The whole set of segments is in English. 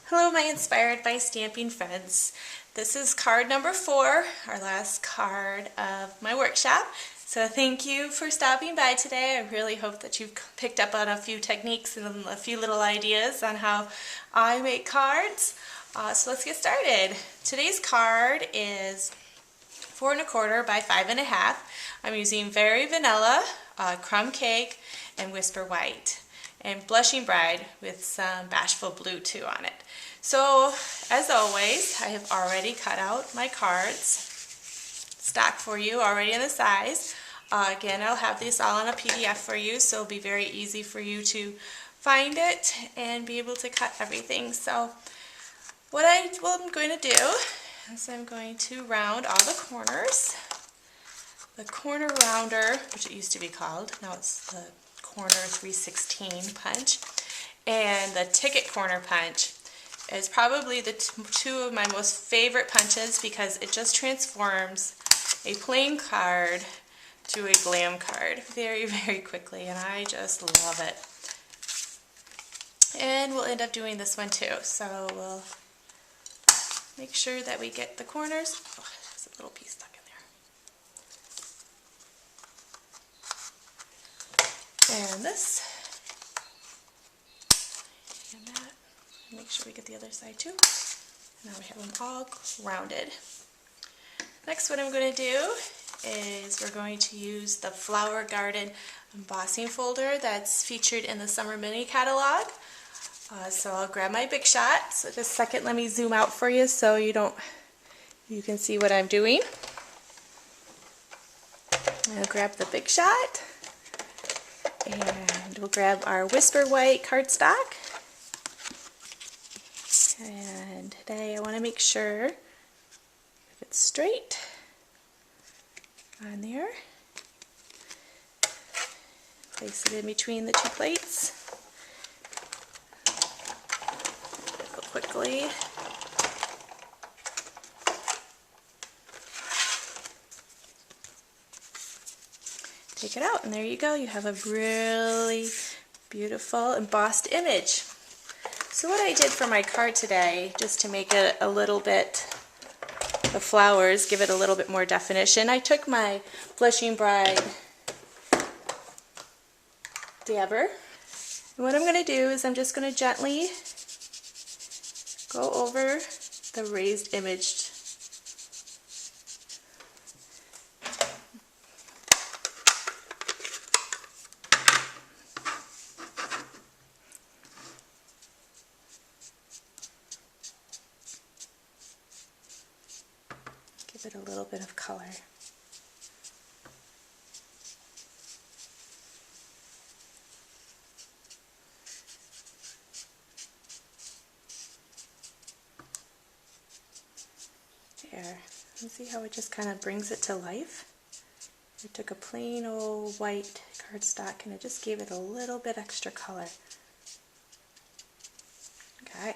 Hello, my Inspired by Stamping friends. This is card number 4, our last card of my workshop. So thank you for stopping by today. I really hope that you've picked up on a few techniques and a few little ideas on how I make cards. So let's get started. Today's card is 4 1/4 by 5 1/2. I'm using Very Vanilla, Crumb Cake, and Whisper White, and Blushing Bride with some Bashful Blue too on it. So as always, I have already cut out my cards, stock for you already in the size. Again, I'll have this all on a PDF for you, so it'll be very easy for you to find it and be able to cut everything. So what I'm going to do is I'm going to round all the corners. The corner rounder, which it used to be called, now it's the corner 316 punch, and the ticket corner punch is probably the two of my most favorite punches because it just transforms a plain card to a glam card very, very quickly, and I just love it. And we'll end up doing this one too, so we'll make sure that we get the corners. Oh, there's a little piece stuck in there. And this. And that. Make sure we get the other side too. Now we have them all rounded. Next, what I'm going to do is we're going to use the Flower Garden embossing folder that's featured in the Summer Mini catalog. So I'll grab my Big Shot. So just a second, let me zoom out for you so you can see what I'm doing. I'll grab the Big Shot, and we'll grab our Whisper White cardstock. And today I want to make sure if it's straight on there. Place it in between the two plates. Go quickly. Take it out, and there you go. You have a really beautiful embossed image. So what I did for my card today, just to make it a little bit, the flowers, give it a little bit more definition, I took my Blushing Bride dabber. And what I'm going to do is I'm just going to gently go over the raised image. Give it a little bit of color. There. You see how it just kind of brings it to life? I took a plain old white cardstock and I just gave it a little bit extra color. Okay.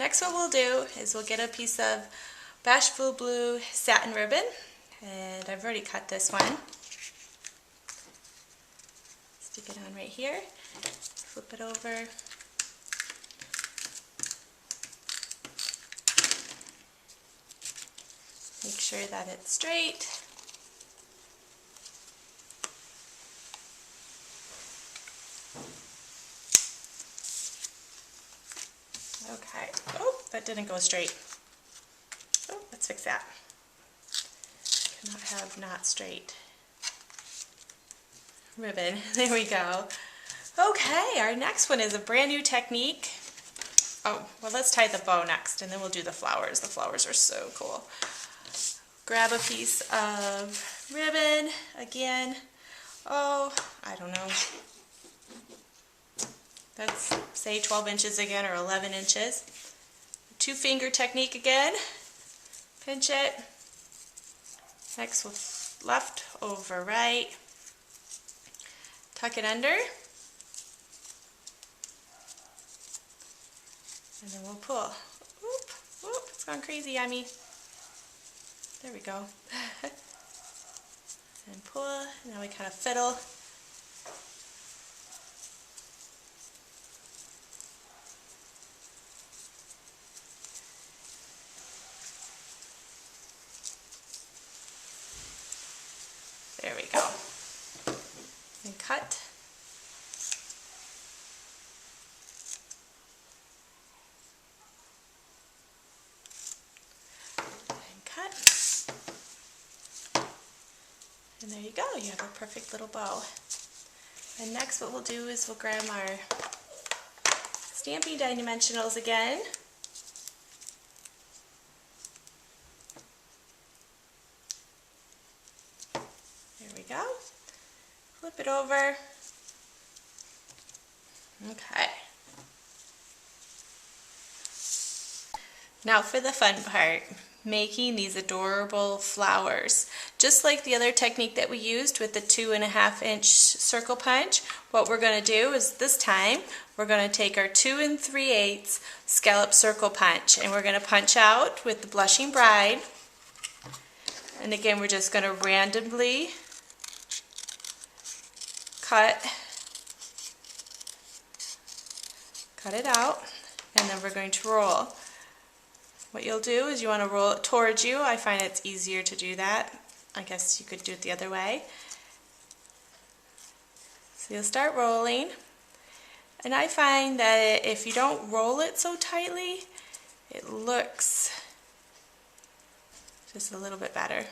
Next, what we'll do is we'll get a piece of Bashful Blue satin ribbon, and I've already cut this one. Stick it on right here, flip it over. Make sure that it's straight. Okay. Oh, that didn't go straight. Oh, let's fix that. Cannot have not straight ribbon. There we go. Okay, our next one is a brand new technique. Oh, well, let's tie the bow next, and then we'll do the flowers. The flowers are so cool. Grab a piece of ribbon again. Oh, I don't know. Let's say 12 inches again, or 11 inches. 2-finger technique again. Pinch it. Next with left over right. Tuck it under. And then we'll pull. Whoop, whoop, it's gone crazy on me. There we go. And pull. Now we kind of fiddle. cut. And cut. And there you go, you have a perfect little bow. And next what we'll do is we'll grab our Stampin' Dimensionals again. There we go. Flip it over. Okay. Now for the fun part, making these adorable flowers. Just like the other technique that we used with the 2.5-inch circle punch, what we're going to do is this time we're going to take our 2 3/8 scallop circle punch and we're going to punch out with the Blushing Bride. And again, we're just going to randomly cut it out, and then we're going to roll. What you'll do is you want to roll it towards you. I find it's easier to do that. I guess you could do it the other way. So you'll start rolling, and I find that if you don't roll it so tightly, it looks just a little bit better.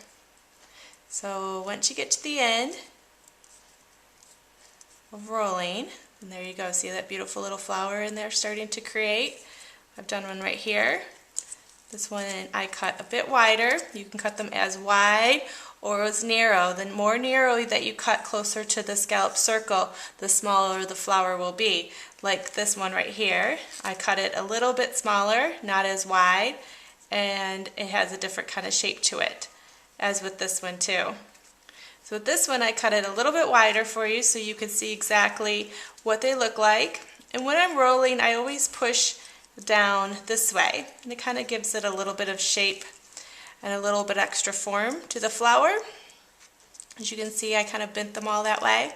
So once you get to the end of rolling, and there you go, see that beautiful little flower in there starting to create? I've done one right here. This one I cut a bit wider. You can cut them as wide or as narrow. The more narrow that you cut closer to the scallop circle, the smaller the flower will be. Like this one right here, I cut it a little bit smaller, not as wide, and it has a different kind of shape to it, as with this one too. So with this one I cut it a little bit wider for you so you can see exactly what they look like. And when I'm rolling, I always push down this way, and it kind of gives it a little bit of shape and a little bit extra form to the flower. As you can see, I kind of bent them all that way.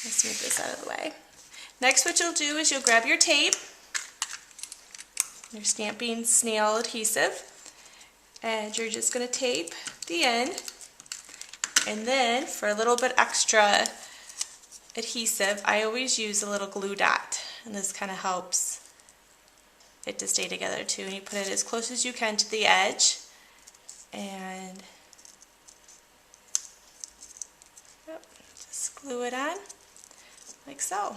Let's move this out of the way. Next, what you'll do is you'll grab your tape, your Stampin' Snail adhesive, and you're just going to tape the end. And then for a little bit extra adhesive, I always use a little glue dot, and this kind of helps it to stay together too. And you put it as close as you can to the edge, and just glue it on like so.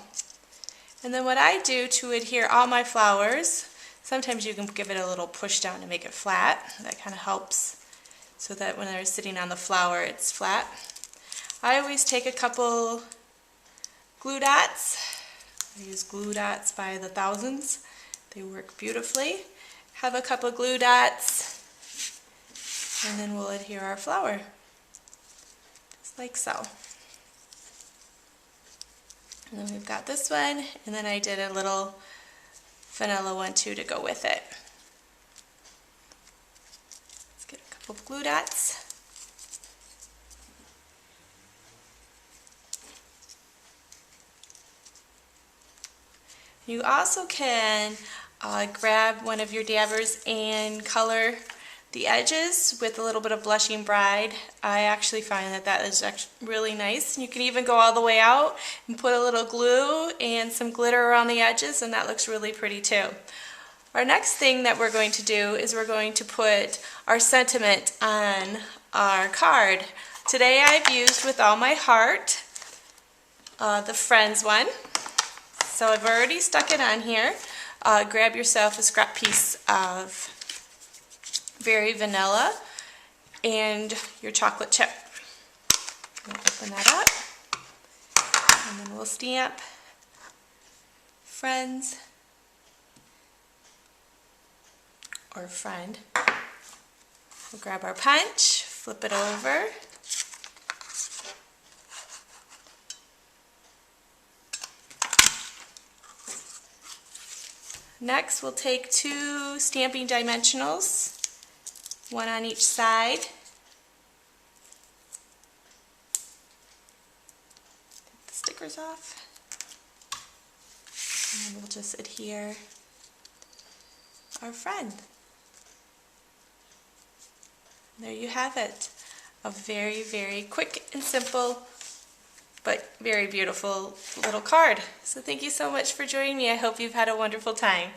And then what I do to adhere all my flowers, sometimes you can give it a little push down to make it flat. That kind of helps so that when they're sitting on the flower it's flat. I always take a couple glue dots. I use glue dots by the thousands. They work beautifully. Have a couple glue dots, and then we'll adhere our flower, just like so. And then we've got this one, and then I did a little vanilla one too to go with it. Let's get a couple of glue dots. You also can grab one of your dabbers and color the edges with a little bit of Blushing Bride. I actually find that that is actually really nice. You can even go all the way out and put a little glue and some glitter around the edges, and that looks really pretty too. Our next thing that we're going to do is we're going to put our sentiment on our card. Today I've used With All My Heart, the Friends one. So I've already stuck it on here. Grab yourself a scrap piece of Very Vanilla and your chocolate chip. We'll open that up, and then we'll stamp Friends or Friend. We'll grab our punch, flip it over, next, we'll take 2 Stampin' Dimensionals, one on each side. Take the stickers off, and we'll just adhere our friend. There you have it. A very, very quick and simple but very beautiful little card. So thank you so much for joining me. I hope you've had a wonderful time.